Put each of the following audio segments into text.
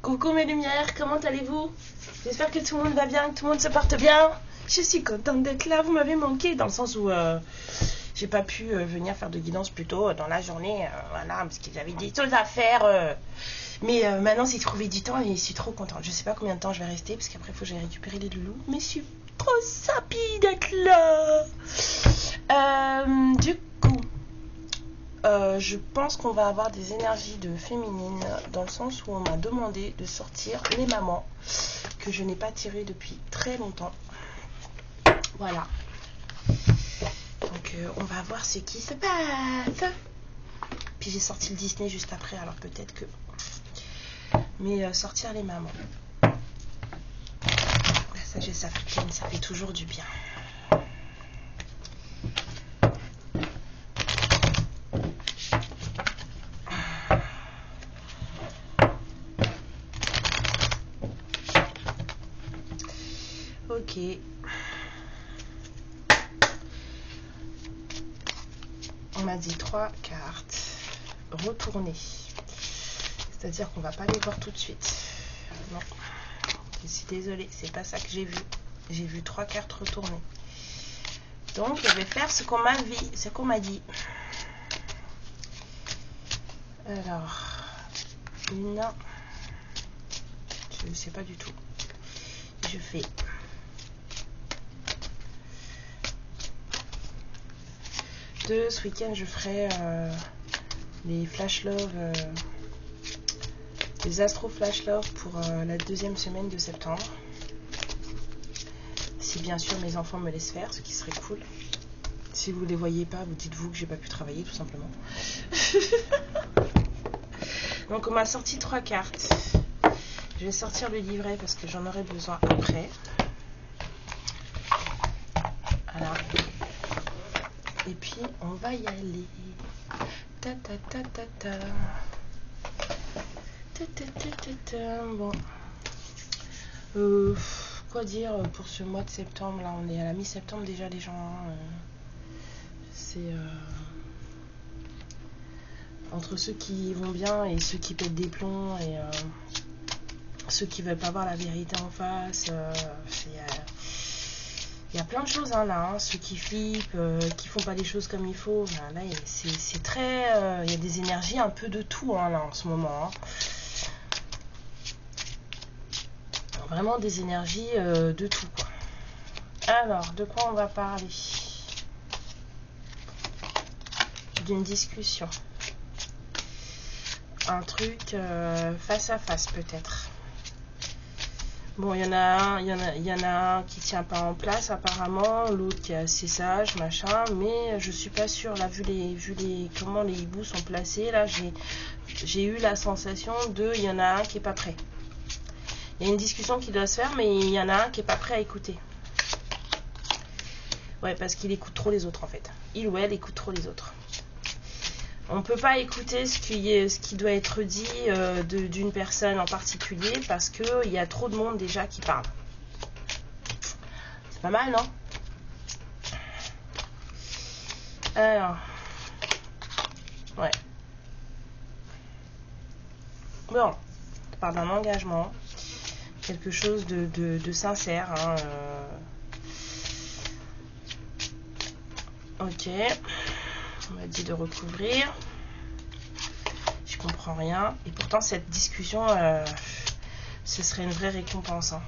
Coucou mes lumières, comment allez-vous? J'espère que tout le monde va bien, que tout le monde se porte bien. Je suis contente d'être là, vous m'avez manqué dans le sens où j'ai pas pu venir faire de guidance plus tôt dans la journée, voilà, parce que j'avais des choses à faire. Mais maintenant j'ai trouvé du temps et je suis trop contente. Je sais pas combien de temps je vais rester parce qu'après il faut que j'aille récupérer les loulous. Mais je suis trop happy d'être là. Du coup, je pense qu'on va avoir des énergies de féminine dans le sens où on m'a demandé de sortir les mamans que je n'ai pas tirées depuis très longtemps. Voilà. Donc on va voir ce qui se passe. Puis j'ai sorti le Disney juste après, alors peut-être que... Mais sortir les mamans. La sagesse africaine, ça fait toujours du bien. Ok. On m'a dit 3 cartes. Retourner. C'est-à-dire qu'on va pas les voir tout de suite. Non. Je suis désolée, c'est pas ça que j'ai vu. J'ai vu 3 cartes retourner. Donc je vais faire ce qu'on m'a dit. Alors, une. Je ne sais pas du tout. Je fais. Ce week-end je ferai les flash love, les astro flash love pour la 2e semaine de septembre, si bien sûr mes enfants me laissent faire, ce qui serait cool. Si vous les voyez pas, vous dites-vous que j'ai pas pu travailler tout simplement. Donc on m'a sorti 3 cartes. Je vais sortir le livret parce que j'en aurai besoin après. Voilà. Et puis on va y aller. Ta ta ta ta ta. Ta ta ta ta ta. Bon. Quoi dire pour ce mois de septembre là? On est à la mi-septembre déjà les gens. C'est entre ceux qui vont bien et ceux qui pètent des plombs et ceux qui veulent pas voir la vérité en face. Il y a plein de choses là, hein. Ceux qui flippent, qui font pas les choses comme il faut. Ben, là, c'est très... il y a des énergies un peu de tout là en ce moment. Hein. Vraiment des énergies de tout. Quoi. Alors, de quoi on va parler? D'une discussion. Un truc face à face peut-être. Bon, il y en a un qui tient pas en place apparemment, l'autre qui est assez sage, machin, mais je suis pas sûre là, vu comment les hiboux sont placés, là j'ai eu la sensation il y en a un qui est pas prêt. Il y a une discussion qui doit se faire, mais il y en a un qui est pas prêt à écouter. Ouais, parce qu'il écoute trop les autres en fait. Il ou elle écoute trop les autres. On ne peut pas écouter ce qui doit être dit d'une personne en particulier parce qu'il y a trop de monde déjà qui parle. C'est pas mal, non? Alors, ouais. Bon, on parle d'un engagement, quelque chose de sincère. Hein, Ok. On m'a dit de recouvrir. Je comprends rien. Et pourtant, cette discussion, ce serait une vraie récompense. Hein.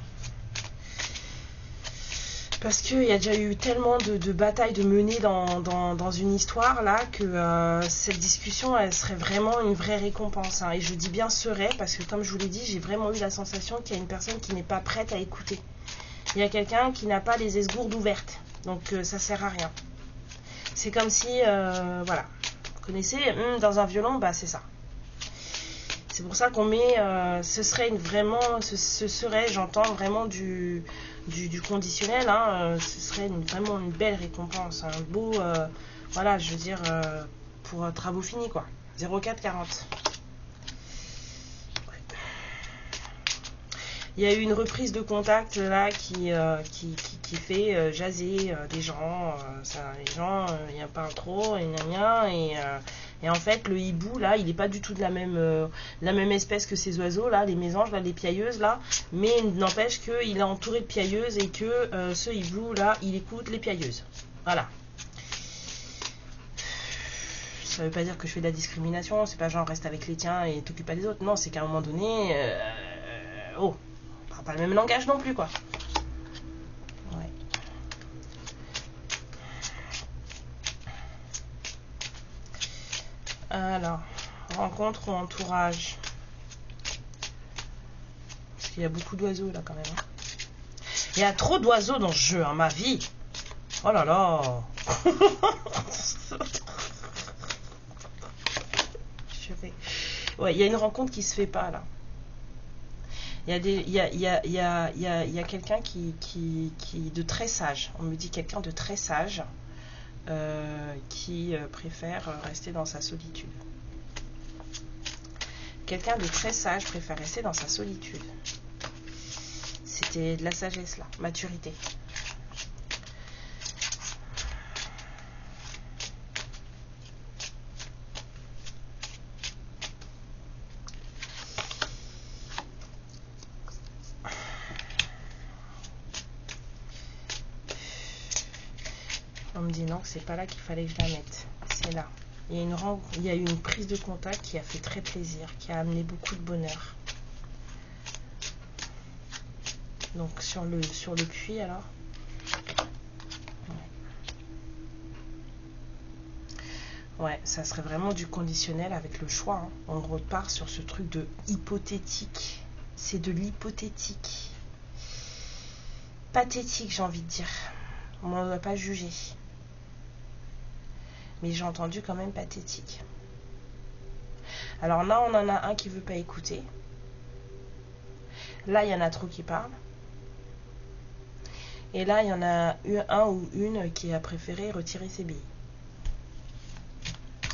Parce qu'il y a déjà eu tellement de batailles de menées dans une histoire, là, que cette discussion, elle serait vraiment une vraie récompense. Hein. Et je dis bien serait, parce que comme je vous l'ai dit, j'ai vraiment eu la sensation qu'il y a une personne qui n'est pas prête à écouter. Il y a quelqu'un qui n'a pas les esgourdes ouvertes. Donc, ça sert à rien. C'est comme si, voilà, vous connaissez, dans un violon, bah c'est ça. C'est pour ça qu'on met, ce serait j'entends vraiment du conditionnel, hein, ce serait vraiment une belle récompense, un beau, voilà, je veux dire, pour travaux finis, quoi. 0440. Il y a eu une reprise de contact là qui fait jaser des gens. Les gens, il y a pas trop, et gna gna, et en fait, le hibou, là, il n'est pas du tout de la même espèce que ces oiseaux, là, les mésanges, là, les piailleuses, là. Mais n'empêche qu'il est entouré de piailleuses et que ce hibou, là, il écoute les piailleuses. Voilà. Ça veut pas dire que je fais de la discrimination, c'est pas genre reste avec les tiens et t'occupe pas des autres. Non, c'est qu'à un moment donné, on parle pas le même langage non plus, quoi. Ouais. Alors, rencontre ou entourage. Parce qu'il y a beaucoup d'oiseaux là quand même. Hein. Il y a trop d'oiseaux dans ce jeu, hein, ma vie. Oh là là. Ouais, il y a une rencontre qui se fait pas là. Il y a quelqu'un qui de très sage. On me dit quelqu'un de très sage qui préfère rester dans sa solitude. Quelqu'un de très sage préfère rester dans sa solitude. C'était de la sagesse là, maturité. On me dit non, c'est pas là qu'il fallait que je la mette. C'est là. Il y a eu une prise de contact qui a fait très plaisir, qui a amené beaucoup de bonheur. Donc sur le puits alors. Ouais, ça serait vraiment du conditionnel avec le choix. Hein. On repart sur ce truc de hypothétique. C'est de l'hypothétique. Pathétique, j'ai envie de dire. On ne doit pas juger. Mais j'ai entendu quand même pathétique. Alors là, on en a un qui veut pas écouter. Là, il y en a trop qui parlent. Et là, il y en a un ou une qui a préféré retirer ses billes.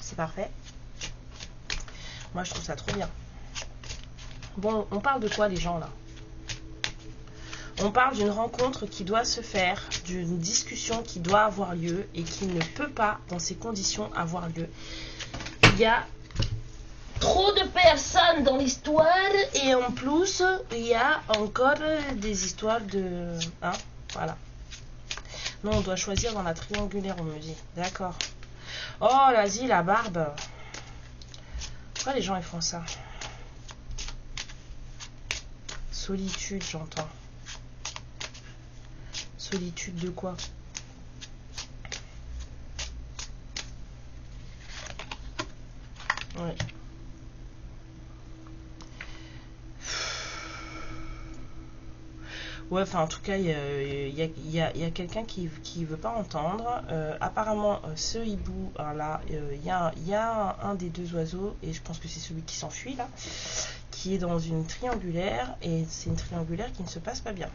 C'est parfait. Moi, je trouve ça trop bien. Bon, on parle de quoi, les gens, là? On parle d'une rencontre qui doit se faire, d'une discussion qui doit avoir lieu et qui ne peut pas, dans ces conditions, avoir lieu. Il y a trop de personnes dans l'histoire et en plus, il y a encore des histoires de... Hein, voilà. Non, on doit choisir dans la triangulaire, on me dit. D'accord. Oh, vas-y, la barbe. Pourquoi les gens, ils font ça? Solitude, j'entends. Solitude de quoi? Ouais. Ouais, enfin en tout cas, il y a quelqu'un qui veut pas entendre. Apparemment, ce hibou, là, il y a un des deux oiseaux, et je pense que c'est celui qui s'enfuit là, qui est dans une triangulaire, et c'est une triangulaire qui ne se passe pas bien.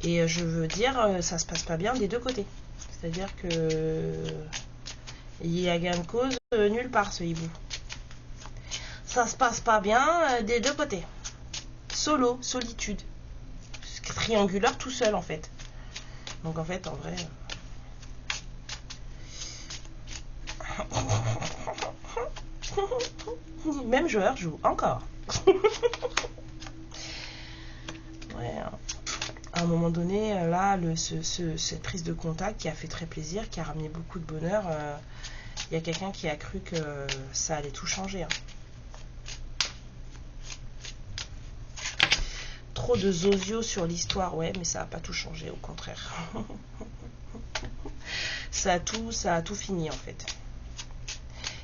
Et je veux dire, ça se passe pas bien des deux côtés. C'est-à-dire que il y a gain de cause nulle part, ce hibou. Ça se passe pas bien des deux côtés. Solo, solitude. Triangulaire tout seul en fait. Donc en fait, en vrai... Même joueur joue encore. Ouais. À un moment donné, là, cette prise de contact qui a fait très plaisir, qui a ramené beaucoup de bonheur, il y a quelqu'un qui a cru que ça allait tout changer. Hein. Trop de zozio sur l'histoire, ouais, mais ça n'a pas tout changé, au contraire. ça a tout fini, en fait.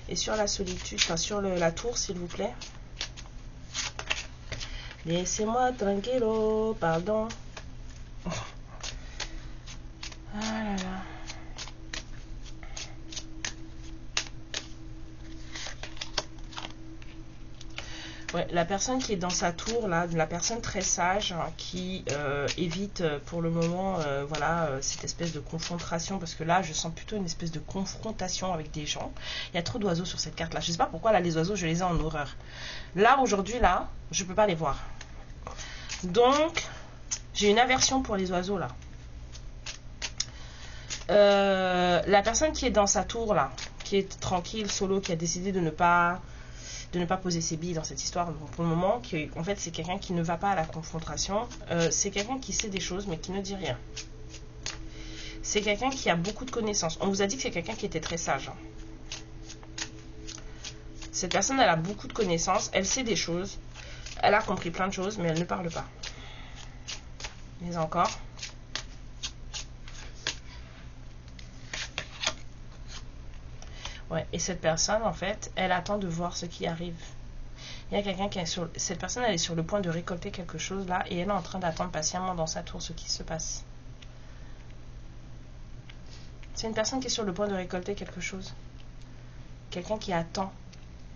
Et sur la solitude, enfin sur la tour, s'il vous plaît. Laissez-moi tranquillo, pardon. Ah là là. Ouais, la personne qui est dans sa tour, là, la personne très sage, hein, qui évite pour le moment voilà, cette espèce de confrontation, parce que là, je sens plutôt une espèce de confrontation avec des gens. Il y a trop d'oiseaux sur cette carte-là. Je sais pas pourquoi, là, les oiseaux, je les ai en horreur. Là, aujourd'hui, là, je peux pas les voir. Donc, j'ai une aversion pour les oiseaux là. La personne qui est dans sa tour là, qui est tranquille, solo, qui a décidé de ne pas poser ses billes dans cette histoire, donc pour le moment, en fait c'est quelqu'un qui ne va pas à la confrontation, c'est quelqu'un qui sait des choses mais qui ne dit rien. C'est quelqu'un qui a beaucoup de connaissances. On vous a dit que c'est quelqu'un qui était très sage. Hein. Cette personne, elle a beaucoup de connaissances, elle sait des choses, elle a compris plein de choses, mais elle ne parle pas. Mais encore. Ouais, et cette personne, en fait, elle attend de voir ce qui arrive. Il y a quelqu'un qui est sur... Cette personne, elle est sur le point de récolter quelque chose, là, et elle est en train d'attendre patiemment dans sa tour ce qui se passe. C'est une personne qui est sur le point de récolter quelque chose. Quelqu'un qui attend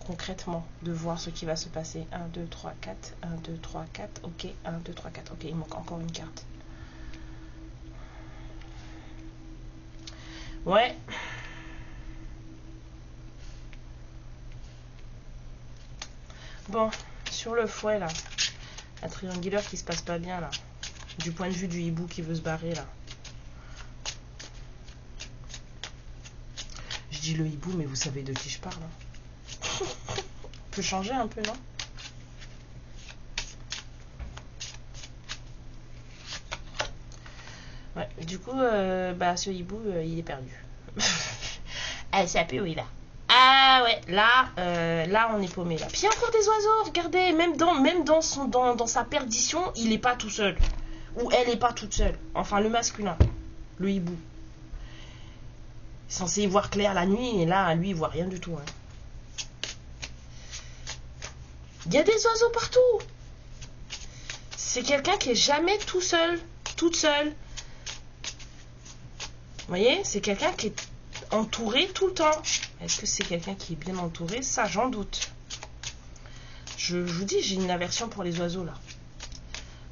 concrètement de voir ce qui va se passer. 1, 2, 3, 4. 1, 2, 3, 4. Ok, 1, 2, 3, 4. Ok, il manque encore une carte. Ouais. Bon, sur le fouet là, la triangulaire qui se passe pas bien là, du point de vue du hibou qui veut se barrer là. Je dis le hibou, mais vous savez de qui je parle. Hein. On peut changer un peu, non? Ouais, du coup, ce hibou, il est perdu. Elle sait plus où il est. Ah ouais, là on est paumé là. Puis il y a encore des oiseaux, regardez, même dans sa perdition, il est pas tout seul. Ou elle est pas toute seule. Enfin le masculin, le hibou. Il est censé y voir clair la nuit, et là, lui, il voit rien du tout. Hein. Il y a des oiseaux partout. C'est quelqu'un qui est jamais tout seul, toute seule. Vous voyez, c'est quelqu'un qui est entouré tout le temps. Est-ce que c'est quelqu'un qui est bien entouré? Ça, j'en doute. Je vous dis, j'ai une aversion pour les oiseaux, là.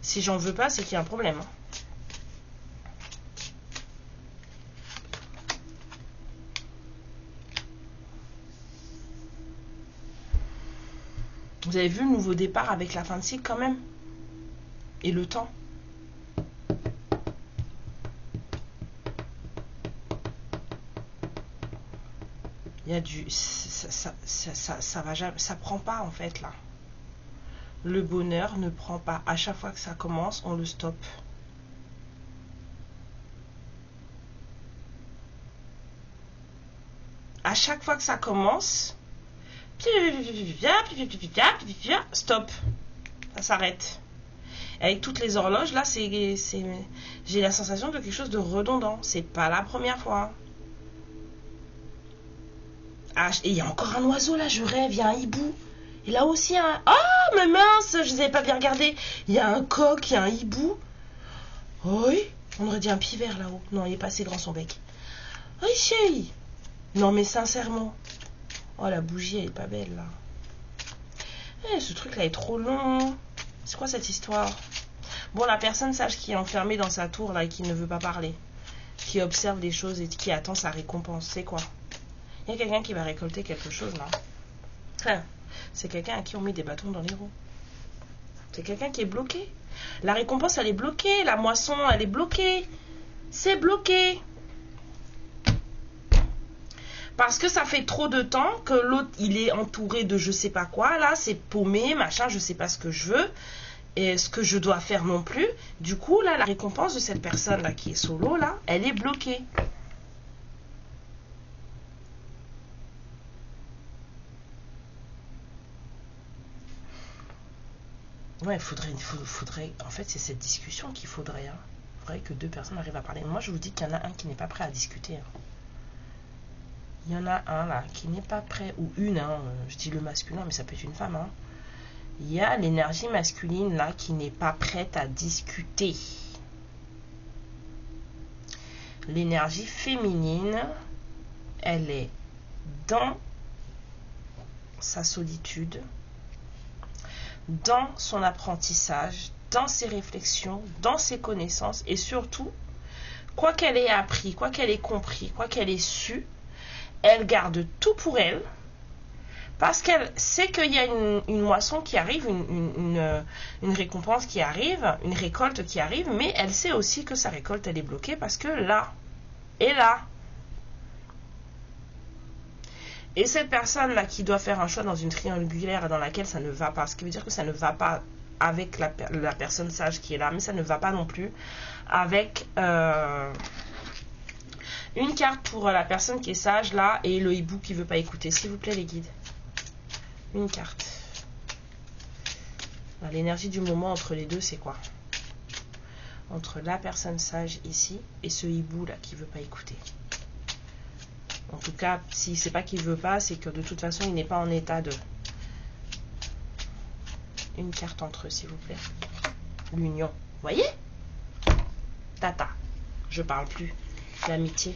Si j'en veux pas, c'est qu'il y a un problème. Hein. Vous avez vu le nouveau départ avec la fin de cycle, quand même? Et le temps? Il y a du... Ça va jamais... Ça prend pas, en fait, là. Le bonheur ne prend pas. À chaque fois que ça commence, on le stoppe. À chaque fois que ça commence... Stop. Ça s'arrête. Avec toutes les horloges, là, j'ai la sensation de quelque chose de redondant. C'est pas la première fois. Ah, et il y a encore un oiseau là, je rêve, il y a un hibou. Et là aussi, oh, mais mince, je ne les avais pas bien regardés. Il y a un coq, il y a un hibou. Oui, on aurait dit un pivert là-haut. Non, il est pas assez grand son bec. Oui, chérie. Non, mais sincèrement. Oh, la bougie, elle est pas belle là. Ce truc là est trop long. C'est quoi cette histoire? Bon, la personne sage qui est enfermée dans sa tour là et qui ne veut pas parler. Qui observe les choses et qui attend sa récompense. C'est quoi? Il y a quelqu'un qui va récolter quelque chose là. C'est quelqu'un à qui on met des bâtons dans les roues. C'est quelqu'un qui est bloqué. La récompense, elle est bloquée. La moisson, elle est bloquée. C'est bloqué. Parce que ça fait trop de temps que l'autre, il est entouré de je sais pas quoi. Là, c'est paumé, machin, je sais pas ce que je veux. Et ce que je dois faire non plus. Du coup, là, la récompense de cette personne-là qui est solo, là, elle est bloquée. Ouais, faudrait. En fait, c'est cette discussion qu'il faudrait. Hein. Il faudrait que deux personnes arrivent à parler. Moi, je vous dis qu'il y en a un qui n'est pas prêt à discuter. Hein. Il y en a un là qui n'est pas prêt, ou une, hein, je dis le masculin, mais ça peut être une femme. Hein. Il y a l'énergie masculine là qui n'est pas prête à discuter. L'énergie féminine, elle est dans sa solitude, dans son apprentissage, dans ses réflexions, dans ses connaissances, et surtout, quoi qu'elle ait appris, quoi qu'elle ait compris, quoi qu'elle ait su, elle garde tout pour elle, Parce qu'elle sait qu'il y a une moisson qui arrive, une récompense qui arrive, une récolte qui arrive, mais elle sait aussi que sa récolte, elle est bloquée parce que là, et là. Et cette personne-là qui doit faire un choix dans une triangulaire dans laquelle ça ne va pas, ce qui veut dire que ça ne va pas avec la personne sage qui est là, mais ça ne va pas non plus avec une carte pour la personne qui est sage là et le hibou qui ne veut pas écouter. S'il vous plaît les guides. Une carte. L'énergie du moment entre les deux, c'est quoi? Entre la personne sage ici et ce hibou là qui ne veut pas écouter. En tout cas, si c'est pas qu'il veut pas, c'est que de toute façon, il n'est pas en état de... Une carte entre eux, s'il vous plaît. L'union. Voyez? Tata. Je parle plus. L'amitié.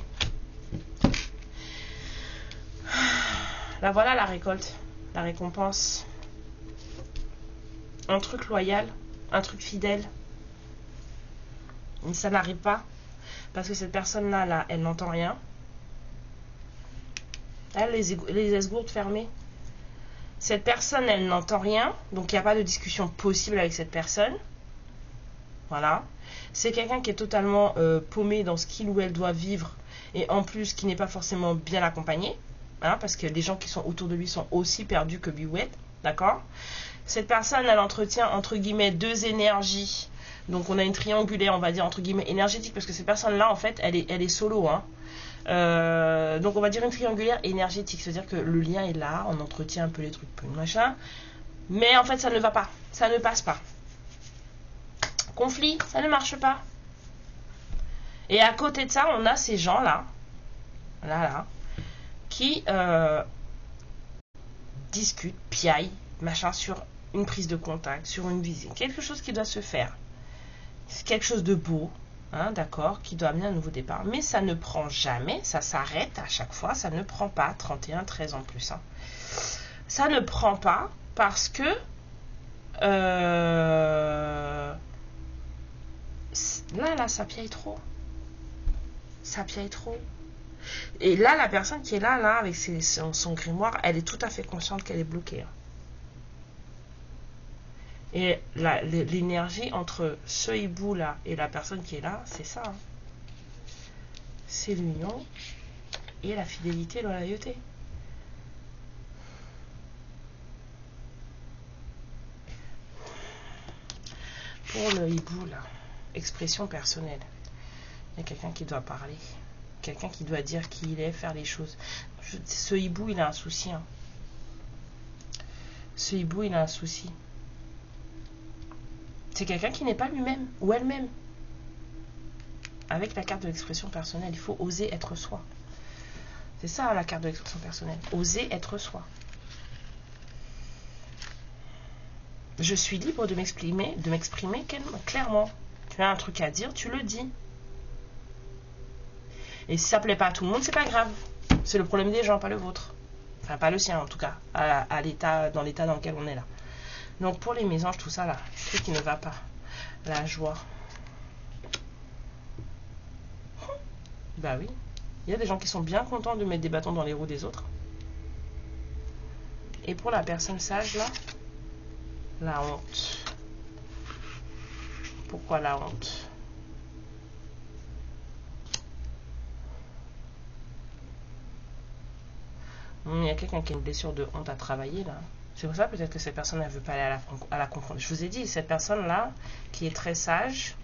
Là, voilà la récolte. La récompense. Un truc loyal. Un truc fidèle. Mais ça n'arrive pas. Parce que cette personne-là, là, elle n'entend rien. Elle, les esgourdes fermées. Cette personne, elle n'entend rien. Donc, il n'y a pas de discussion possible avec cette personne. Voilà. C'est quelqu'un qui est totalement paumé dans ce qu'il ou elle doit vivre. Et en plus, qui n'est pas forcément bien accompagné. Hein, parce que les gens qui sont autour de lui sont aussi perdus que lui ou elle. D'accord? Cette personne, elle entretient, entre guillemets, deux énergies. Donc, on a une triangulaire, on va dire, entre guillemets, énergétique. Parce que cette personne-là, en fait, elle est solo. Hein. Donc on va dire une triangulaire énergétique, c'est-à-dire que le lien est là, on entretient un peu les trucs, machin, mais en fait ça ne va pas, ça ne passe pas. Conflit, ça ne marche pas. Et à côté de ça, on a ces gens là, qui discutent, piaillent, machin, sur une prise de contact, sur une visite, quelque chose qui doit se faire, quelque chose de beau. Hein, d'accord, qui doit amener un nouveau départ. Mais ça ne prend jamais, ça s'arrête à chaque fois, ça ne prend pas 31, 13 en plus. Hein. Ça ne prend pas parce que là, ça piaille trop. Ça piaille trop. Et là, la personne qui est là, avec son grimoire, elle est tout à fait consciente qu'elle est bloquée. Hein. Et l'énergie entre ce hibou là et la personne qui est là, c'est ça. Hein. C'est l'union et la fidélité et la loyauté. Pour le hibou là, expression personnelle. Il y a quelqu'un qui doit parler. Quelqu'un qui doit dire qui il est, faire les choses. Ce hibou, il a un souci. Hein. Ce hibou, il a un souci. C'est quelqu'un qui n'est pas lui-même ou elle-même. Avec la carte de l'expression personnelle, il faut oser être soi. C'est ça la carte de l'expression personnelle. Oser être soi. Je suis libre de m'exprimer clairement. Tu as un truc à dire, tu le dis. Et si ça plaît pas à tout le monde, c'est pas grave. C'est le problème des gens, pas le vôtre. Enfin, pas le sien en tout cas. Dans l'état dans lequel on est là. Donc pour les mésanges, tout ça là, ce qui ne va pas. La joie. Bah oui. Il y a des gens qui sont bien contents de mettre des bâtons dans les roues des autres. Et pour la personne sage là, la honte. Pourquoi la honte? Il y a quelqu'un qui a une blessure de honte à travailler là. C'est pour ça peut-être que cette personne ne veut pas aller à la confrontation. Je vous ai dit, cette personne-là, qui est très sage,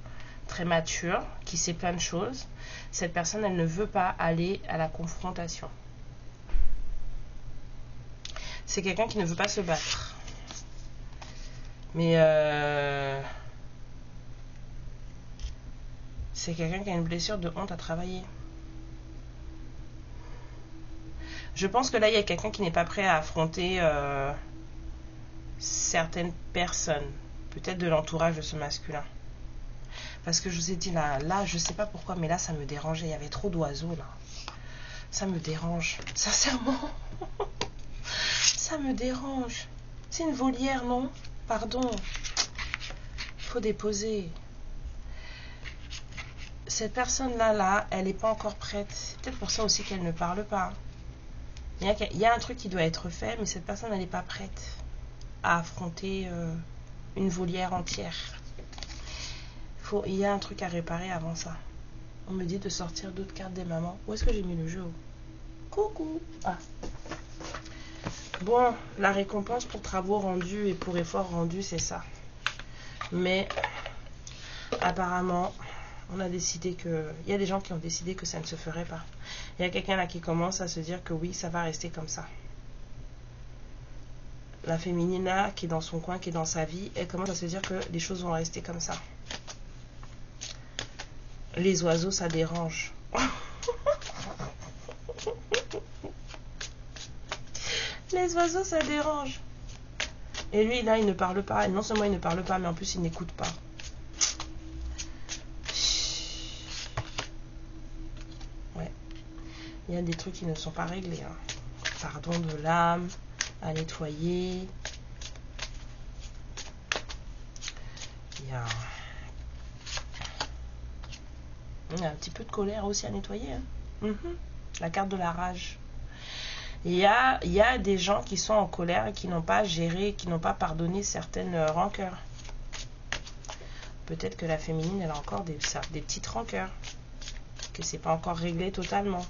très mature, qui sait plein de choses, cette personne, elle ne veut pas aller à la confrontation. C'est quelqu'un qui ne veut pas se battre. Mais c'est quelqu'un qui a une blessure de honte à travailler. Je pense que là, il y a quelqu'un qui n'est pas prêt à affronter certaines personnes, peut-être de l'entourage de ce masculin. Parce que je vous ai dit, là, je sais pas pourquoi, mais là, ça me dérangeait. Il y avait trop d'oiseaux, là. Ça me dérange. Sincèrement. Ça me dérange. C'est une volière, non? Pardon. Il faut déposer. Cette personne-là, elle n'est pas encore prête. C'est peut-être pour ça aussi qu'elle ne parle pas. Il y a un truc qui doit être fait, mais cette personne, elle n'est pas prête à affronter une volière entière. Il y a un truc à réparer avant ça. On me dit de sortir d'autres cartes des mamans. Où est-ce que j'ai mis le jeu? Coucou. Ah. Bon, la récompense pour travaux rendus et pour efforts rendus, c'est ça. Mais apparemment, on a décidé que... Il y a des gens qui ont décidé que ça ne se ferait pas. Il y a quelqu'un là qui commence à se dire que oui, ça va rester comme ça. La féminine là, qui est dans son coin, qui est dans sa vie, elle commence à se dire que les choses vont rester comme ça. Les oiseaux, ça dérange. Les oiseaux, ça dérange. Et lui, là, il ne parle pas. Et non seulement il ne parle pas, mais en plus, il n'écoute pas. Ouais. Il y a des trucs qui ne sont pas réglés. Hein. Pardon de l'âme, à nettoyer. Il y a un petit peu de colère aussi à nettoyer. Hein. La carte de la rage. Il y a des gens qui sont en colère et qui n'ont pas géré, qui n'ont pas pardonné certaines rancœurs. Peut-être que la féminine, elle a encore des petites rancœurs. Que c'est pas encore réglé totalement.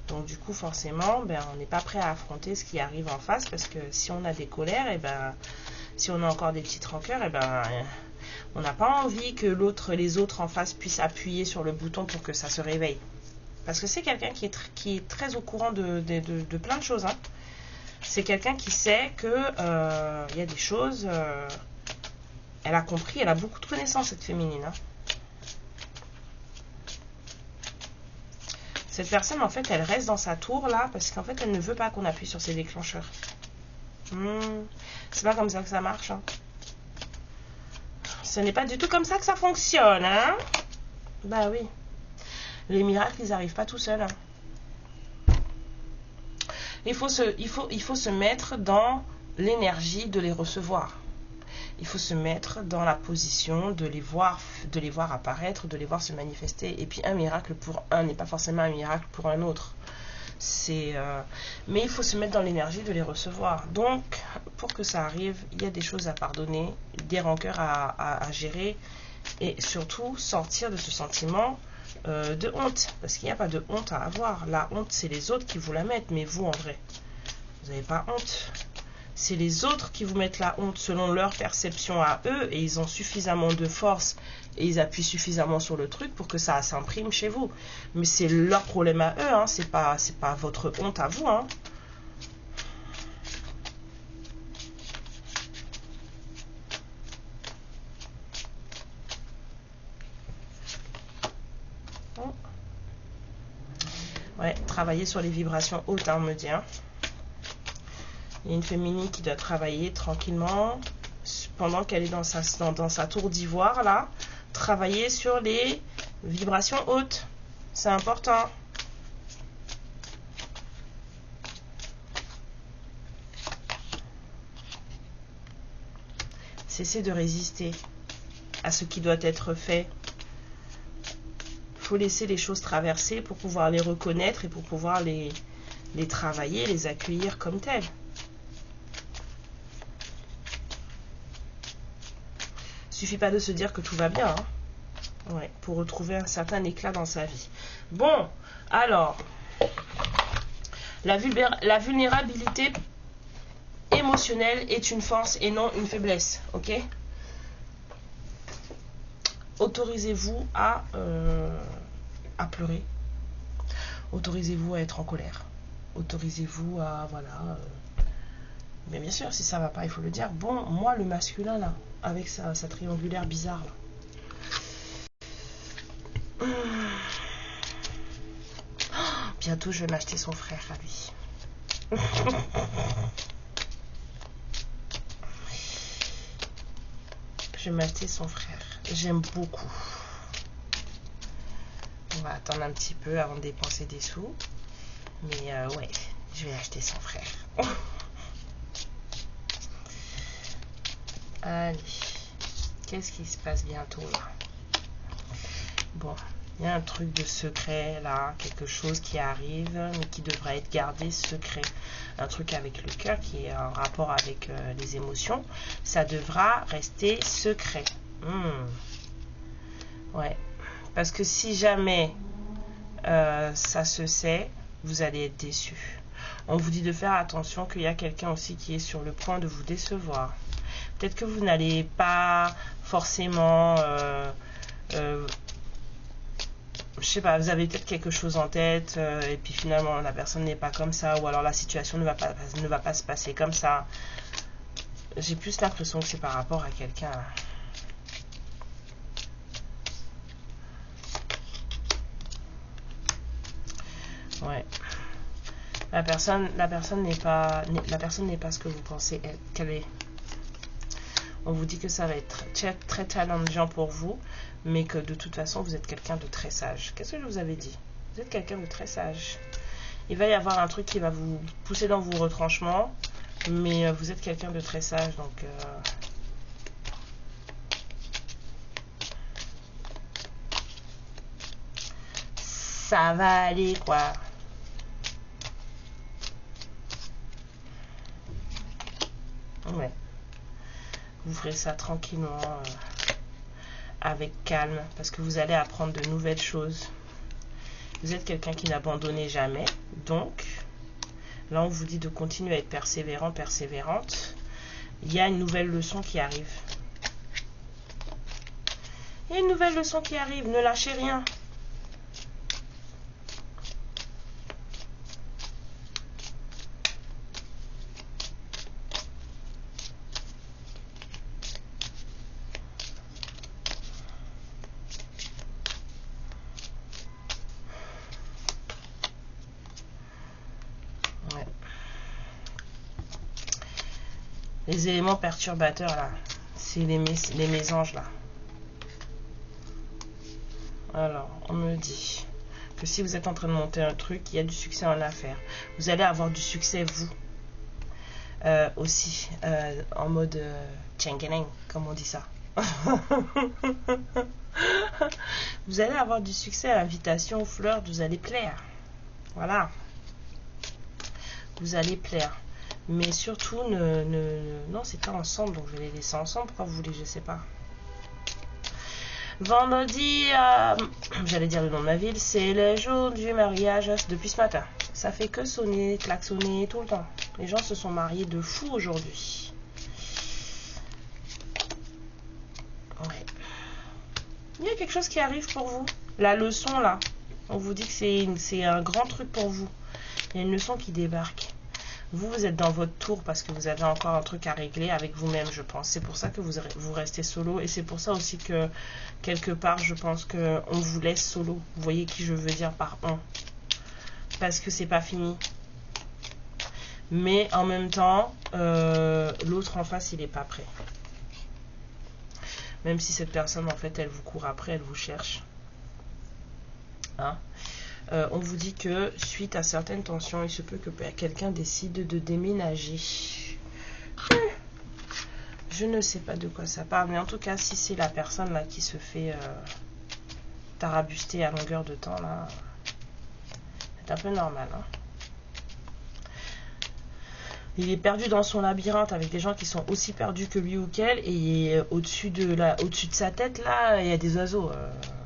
Donc du coup, forcément, on n'est pas prêt à affronter ce qui arrive en face. Parce que si on a des colères, si on a encore des petites rancœurs, on n'a pas envie que les autres en face puissent appuyer sur le bouton pour que ça se réveille. Parce que c'est quelqu'un qui est très au courant de plein de choses. Hein. C'est quelqu'un qui sait que y a des choses... elle a compris, elle a beaucoup de connaissances, cette féminine. Hein. Cette personne, en fait, elle reste dans sa tour, là, parce qu'en fait, elle ne veut pas qu'on appuie sur ses déclencheurs. C'est pas comme ça que ça marche. Hein. Ce n'est pas du tout comme ça que ça fonctionne. Hein. Bah oui. Les miracles, ils n'arrivent pas tout seuls. Hein. Il faut se mettre dans l'énergie de les recevoir. Il faut se mettre dans la position de les voir apparaître, de les voir se manifester. Et puis un miracle pour un n'est pas forcément un miracle pour un autre. Mais il faut se mettre dans l'énergie de les recevoir. Donc, pour que ça arrive, il y a des choses à pardonner, des rancœurs à gérer. Et surtout, sortir de ce sentiment de honte, parce qu'il n'y a pas de honte à avoir. La honte, c'est les autres qui vous la mettent, mais vous, en vrai, vous n'avez pas honte. C'est les autres qui vous mettent la honte selon leur perception à eux, et ils ont suffisamment de force et ils appuient suffisamment sur le truc pour que ça s'imprime chez vous. Mais c'est leur problème à eux, hein. C'est pas votre honte à vous. Hein. Ouais, travailler sur les vibrations hautes, hein, on me dit. Hein. Il y a une féminine qui doit travailler tranquillement pendant qu'elle est dans sa tour d'ivoire, là. Travailler sur les vibrations hautes. C'est important. Cessez de résister à ce qui doit être fait. Il faut laisser les choses traverser pour pouvoir les reconnaître et pour pouvoir les travailler, les accueillir comme telles. Il ne suffit pas de se dire que tout va bien, hein. Ouais, pour retrouver un certain éclat dans sa vie. Bon, alors, la vulnérabilité émotionnelle est une force et non une faiblesse, ok? Autorisez-vous à pleurer. Autorisez-vous à être en colère. Autorisez-vous à, voilà... mais bien sûr, si ça va pas, il faut le dire. Bon, moi, le masculin, là, avec sa triangulaire bizarre, là. Bientôt, je vais m'acheter son frère à lui. Je vais m'acheter son frère. J'aime beaucoup. On va attendre un petit peu avant de dépenser des sous. Mais ouais, je vais acheter son frère. Allez, qu'est-ce qui se passe bientôt là? Bon, Il y a un truc de secret là, quelque chose qui arrive, mais qui devrait être gardé secret. Un truc avec le cœur qui est en rapport avec les émotions. Ça devra rester secret. Ouais. Parce que si jamais ça se sait, vous allez être déçu. On vous dit de faire attention qu'il y a quelqu'un aussi qui est sur le point de vous décevoir. Peut-être que vous n'allez pas forcément... je sais pas, vous avez peut-être quelque chose en tête et puis finalement la personne n'est pas comme ça, ou alors la situation ne va pas se passer comme ça. J'ai plus l'impression que c'est par rapport à quelqu'un. Ouais. La personne n'est pas ce que vous pensez qu'elle est. On vous dit que ça va être très challengeant pour vous, mais que de toute façon, vous êtes quelqu'un de très sage. Qu'est-ce que je vous avais dit? Vous êtes quelqu'un de très sage. Il va y avoir un truc qui va vous pousser dans vos retranchements, mais vous êtes quelqu'un de très sage, donc... ça va aller, quoi. Ouais. Vous ferez ça tranquillement, avec calme, parce que vous allez apprendre de nouvelles choses. Vous êtes quelqu'un qui n'abandonnez jamais, donc là on vous dit de continuer à être persévérant, persévérante. Il y a une nouvelle leçon qui arrive. Il y a une nouvelle leçon qui arrive, ne lâchez rien. Les éléments perturbateurs là, c'est les mésanges là. Alors, on me dit que si vous êtes en train de monter un truc, il y a du succès en affaires. Vous allez avoir du succès vous aussi, en mode tchengeneng, comme on dit ça. Vous allez avoir du succès à l'invitation, aux fleurs, vous allez plaire. Voilà. Vous allez plaire. Mais surtout, non, c'est pas ensemble, donc je vais les laisser ensemble. Pourquoi vous voulez, je sais pas. Vendredi, j'allais dire le nom de ma ville, c'est le jour du mariage depuis ce matin. Ça fait que sonner, klaxonner tout le temps. Les gens se sont mariés de fou aujourd'hui. Ouais. Il y a quelque chose qui arrive pour vous. La leçon, là, on vous dit que c'est un grand truc pour vous. Il y a une leçon qui débarque. Vous êtes dans votre tour parce que vous avez encore un truc à régler avec vous-même, je pense. C'est pour ça que vous restez solo. Et c'est pour ça aussi que, quelque part, je pense qu'on vous laisse solo. Vous voyez qui je veux dire par on. Parce que c'est pas fini. Mais en même temps, l'autre en face, il n'est pas prêt. Même si cette personne, en fait, elle vous court après, elle vous cherche. Hein? On vous dit que suite à certaines tensions, il se peut que quelqu'un décide de déménager. Je ne sais pas de quoi ça parle, mais en tout cas, si c'est la personne là qui se fait tarabuster à longueur de temps, là, c'est un peu normal. Hein. Il est perdu dans son labyrinthe avec des gens qui sont aussi perdus que lui ou qu'elle, et au-dessus de sa tête, là, il y a des oiseaux.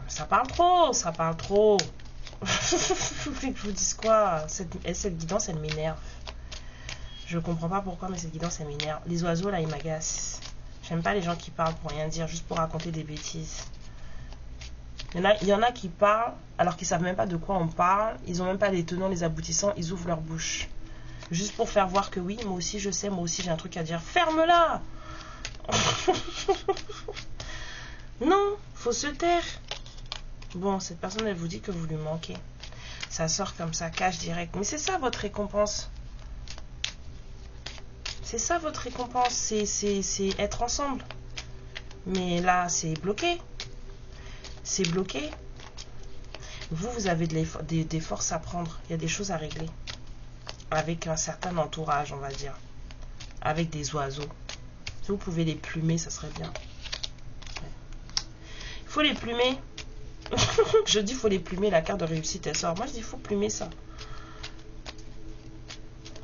Ça parle trop, ça parle trop. Vous voulez que je vous dise quoi? Cette guidance, elle m'énerve. Je comprends pas pourquoi, mais cette guidance, elle m'énerve. Les oiseaux, là, ils m'agacent. J'aime pas les gens qui parlent pour rien dire, juste pour raconter des bêtises. Il y en a qui parlent, alors qu'ils savent même pas de quoi on parle. Ils ont même pas les tenants, les aboutissants. Ils ouvrent leur bouche. Juste pour faire voir que oui, moi aussi, je sais, moi aussi, j'ai un truc à dire. Ferme-la! Non, faut se taire. Bon, cette personne, elle vous dit que vous lui manquez. Ça sort comme ça, cache direct. Mais c'est ça votre récompense. C'est ça votre récompense. C'est être ensemble. Mais là, c'est bloqué. C'est bloqué. Vous avez des forces à prendre. Il y a des choses à régler. Avec un certain entourage, on va dire. Avec des oiseaux. Si vous pouvez les plumer, ça serait bien. Il faut les plumer. Je dis faut les plumer, la carte de réussite elle sort. Moi je dis faut plumer ça.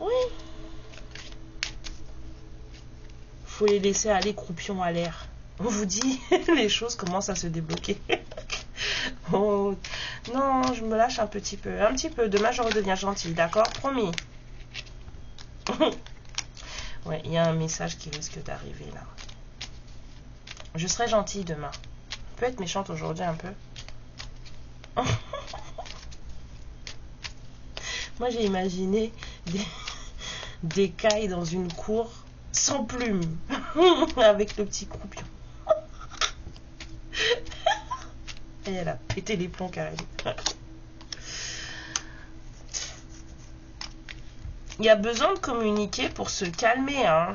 Oui. Faut les laisser aller croupion à l'air. On vous dit, les choses commencent à se débloquer. Oh, non, je me lâche un petit peu. Un petit peu. Demain, je redeviens gentille. D'accord? Promis. Ouais, il y a un message qui risque d'arriver là. Je serai gentille demain. Je peux être méchante aujourd'hui un peu. Moi, j'ai imaginé des cailles dans une cour sans plumes. Avec le petit croupion. Et elle a pété les plombs carrément. Il y a besoin de communiquer pour se calmer. Hein.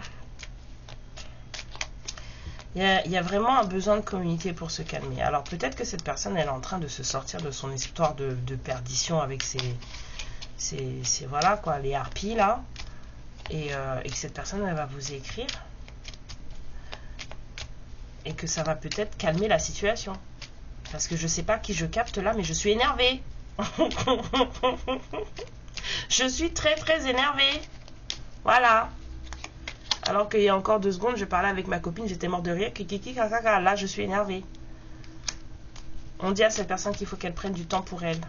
Il y a vraiment un besoin de communiquer pour se calmer. Alors peut-être que cette personne, elle est en train de se sortir de son histoire de perdition avec ses voilà quoi, les harpies là. Et que cette personne, elle va vous écrire. Et que ça va peut-être calmer la situation. Parce que je sais pas qui je capte là, mais je suis énervée. Je suis très très énervée. Voilà. Alors qu'il y a encore 2 secondes, je parlais avec ma copine, j'étais morte de rire. Kiki, kaka, là, je suis énervée. On dit à cette personne qu'il faut qu'elle prenne du temps pour elle.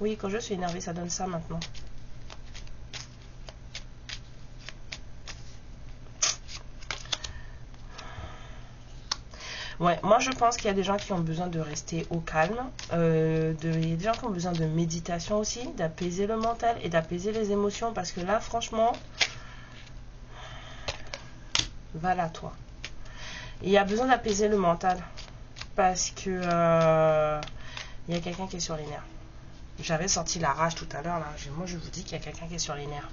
Oui, quand je suis énervée, ça donne ça maintenant. Ouais, moi je pense qu'il y a des gens qui ont besoin de rester au calme. Il y a des gens qui ont besoin de méditation aussi, d'apaiser le mental et d'apaiser les émotions. Parce que là, franchement, voilà toi. Il y a besoin d'apaiser le mental. Parce que il y a quelqu'un qui est sur les nerfs. J'avais sorti la rage tout à l'heure là. Moi je vous dis qu'il y a quelqu'un qui est sur les nerfs.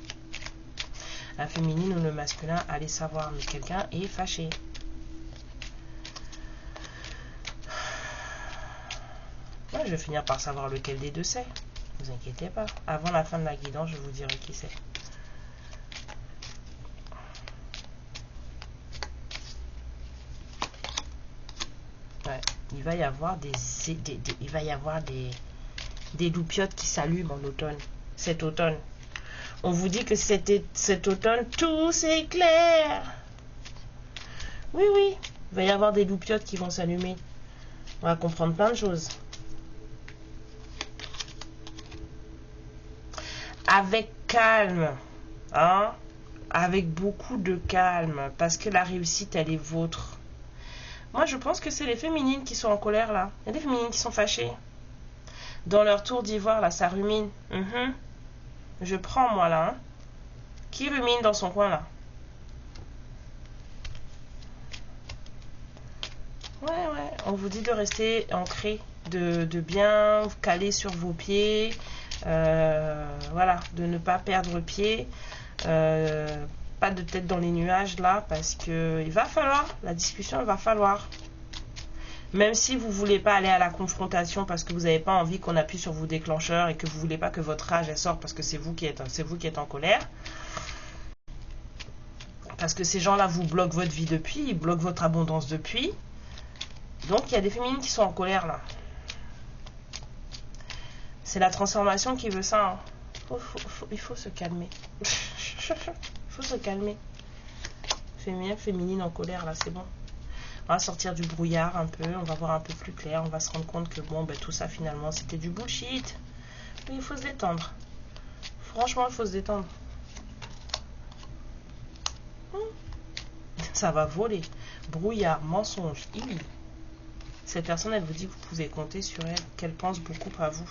La féminine ou le masculin, allez savoir. Mais quelqu'un est fâché. Je vais finir par savoir lequel des deux c'est. Ne vous inquiétez pas. Avant la fin de la guidance, je vous dirai qui c'est. Ouais, il va y avoir des loupiottes qui s'allument en automne. Cet automne. On vous dit que cet automne, tout s'éclaire. Oui, oui. Il va y avoir des loupiottes qui vont s'allumer. On va comprendre plein de choses. Avec calme, hein, avec beaucoup de calme, parce que la réussite, elle est vôtre. Moi, je pense que c'est les féminines qui sont en colère, là. Il y a des féminines qui sont fâchées. Dans leur tour d'ivoire, là, ça rumine. Je prends, moi, là. Hein. Qui rumine dans son coin, là? Ouais, on vous dit de rester ancré, de bien vous caler sur vos pieds. Voilà, de ne pas perdre pied, pas de tête dans les nuages là, parce que il va falloir, la discussion il va falloir, même si vous voulez pas aller à la confrontation parce que vous n'avez pas envie qu'on appuie sur vos déclencheurs et que vous voulez pas que votre rage elle sorte parce que c'est vous qui êtes en colère, parce que ces gens là vous bloquent votre vie depuis, ils bloquent votre abondance depuis, donc il y a des féminines qui sont en colère là. C'est la transformation qui veut ça. Hein. Il faut se calmer. Il faut se calmer. Féminine en colère, là, c'est bon. On va sortir du brouillard un peu. On va voir un peu plus clair. On va se rendre compte que, bon, ben, tout ça, finalement, c'était du bullshit. Mais il faut se détendre. Franchement, il faut se détendre. Ça va voler. Brouillard, mensonge, Cette personne, elle vous dit que vous pouvez compter sur elle, qu'elle pense beaucoup à vous.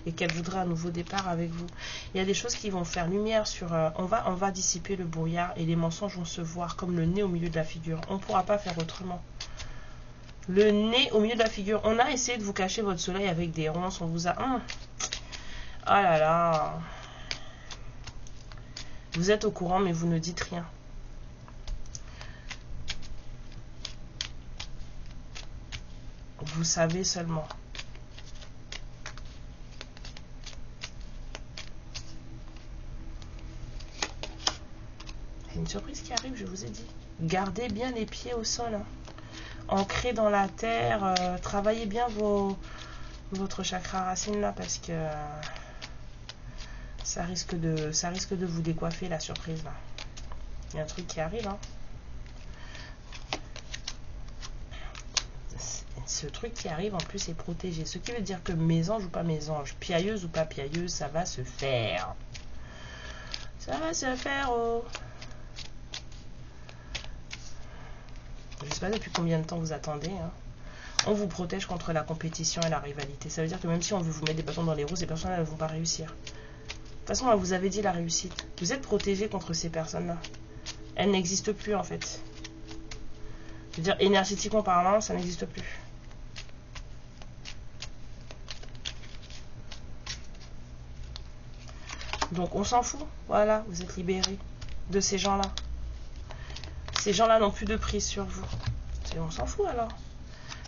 Et qu'elle voudrait un nouveau départ avec vous. Il y a des choses qui vont faire lumière sur... on va dissiper le brouillard et les mensonges vont se voir comme le nez au milieu de la figure. On ne pourra pas faire autrement. Le nez au milieu de la figure. On a essayé de vous cacher votre soleil avec des ronces. On vous a... Oh là là. Vous êtes au courant mais vous ne dites rien. Vous savez seulement. Une surprise qui arrive, je vous ai dit. Gardez bien les pieds au sol. Hein. ancré dans la terre. Travaillez bien votre chakra racine là, parce que ça risque de vous décoiffer, la surprise là. Il y a un truc qui arrive, hein. Ce truc qui arrive en plus est protégé. Ce qui veut dire que mes anges ou pas mes anges, piailleuse ou pas piailleuse, ça va se faire. Ça va se faire, oh. Je sais pas depuis combien de temps vous attendez, hein. On vous protège contre la compétition et la rivalité. Ça veut dire que même si on veut vous mettre des bâtons dans les roues, ces personnes-là ne vont pas réussir. De toute façon, on vous avait dit la réussite. Vous êtes protégé contre ces personnes-là. Elles n'existent plus, en fait. Je veux dire, énergétiquement parlant, ça n'existe plus. Donc, on s'en fout. Voilà, vous êtes libérés de ces gens-là. Ces gens-là n'ont plus de prise sur vous. On s'en fout, alors.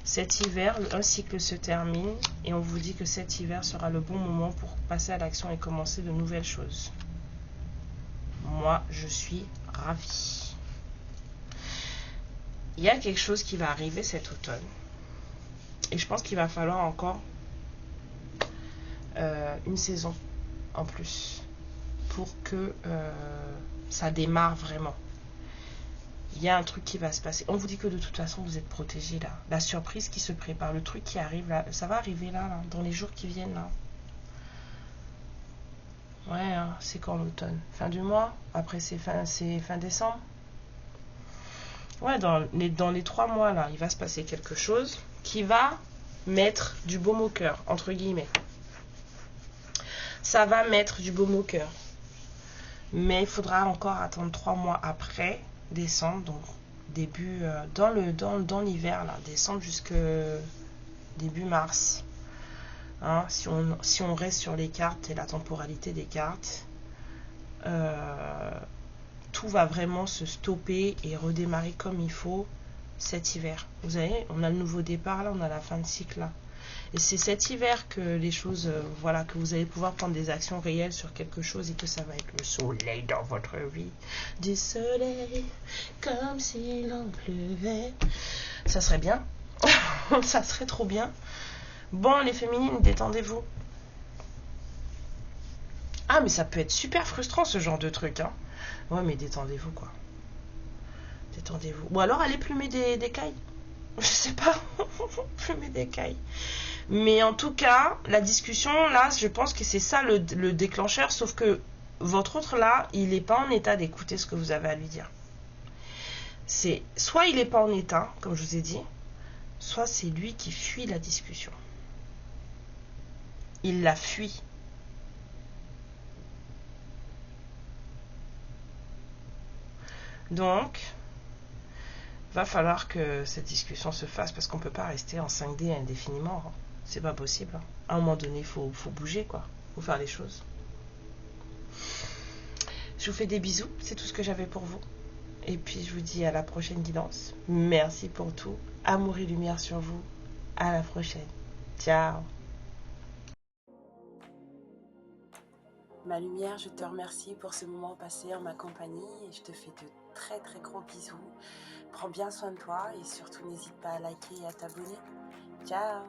Cet hiver, un cycle se termine et on vous dit que cet hiver sera le bon moment pour passer à l'action et commencer de nouvelles choses. Moi, je suis ravie. Il y a quelque chose qui va arriver cet automne. Et je pense qu'il va falloir encore une saison en plus pour que ça démarre vraiment. Il y a un truc qui va se passer. On vous dit que de toute façon, vous êtes protégés là. La surprise qui se prépare, le truc qui arrive là, ça va arriver là, dans les jours qui viennent là. Ouais, hein, c'est quand l'automne? Fin du mois? Après, c'est fin décembre? Ouais, dans les 3 mois là, il va se passer quelque chose qui va mettre du baume au cœur, entre guillemets. Ça va mettre du baume au cœur. Mais il faudra encore attendre 3 mois après décembre, donc début dans l'hiver là, décembre jusque début mars, hein, si on reste sur les cartes et la temporalité des cartes, tout va vraiment se stopper et redémarrer comme il faut cet hiver. Vous savez, on a le nouveau départ là, on a la fin de cycle là. Et c'est cet hiver que les choses, voilà, que vous allez pouvoir prendre des actions réelles sur quelque chose et que ça va être le soleil dans votre vie. Du soleil, comme s'il en pleuvait. Ça serait bien. Ça serait trop bien. Bon, les féminines, détendez-vous. Ah, mais ça peut être super frustrant ce genre de truc, hein. Ouais, mais détendez-vous, quoi. Détendez-vous. Ou alors, allez plumer des cailles. Je sais pas. Plumer des cailles. Mais en tout cas, la discussion, là, je pense que c'est ça le déclencheur, sauf que votre autre, là, il n'est pas en état d'écouter ce que vous avez à lui dire. C'est soit il n'est pas en état, comme je vous ai dit, soit c'est lui qui fuit la discussion. Il la fuit. Donc, va falloir que cette discussion se fasse, parce qu'on ne peut pas rester en 5D indéfiniment, hein. C'est pas possible. À un moment donné, il faut bouger, quoi. Il faut faire les choses. Je vous fais des bisous. C'est tout ce que j'avais pour vous. Et puis, je vous dis à la prochaine guidance. Merci pour tout. Amour et lumière sur vous. À la prochaine. Ciao. Ma lumière, je te remercie pour ce moment passé en ma compagnie. Et je te fais de très très gros bisous. Prends bien soin de toi et surtout n'hésite pas à liker et à t'abonner. Ciao.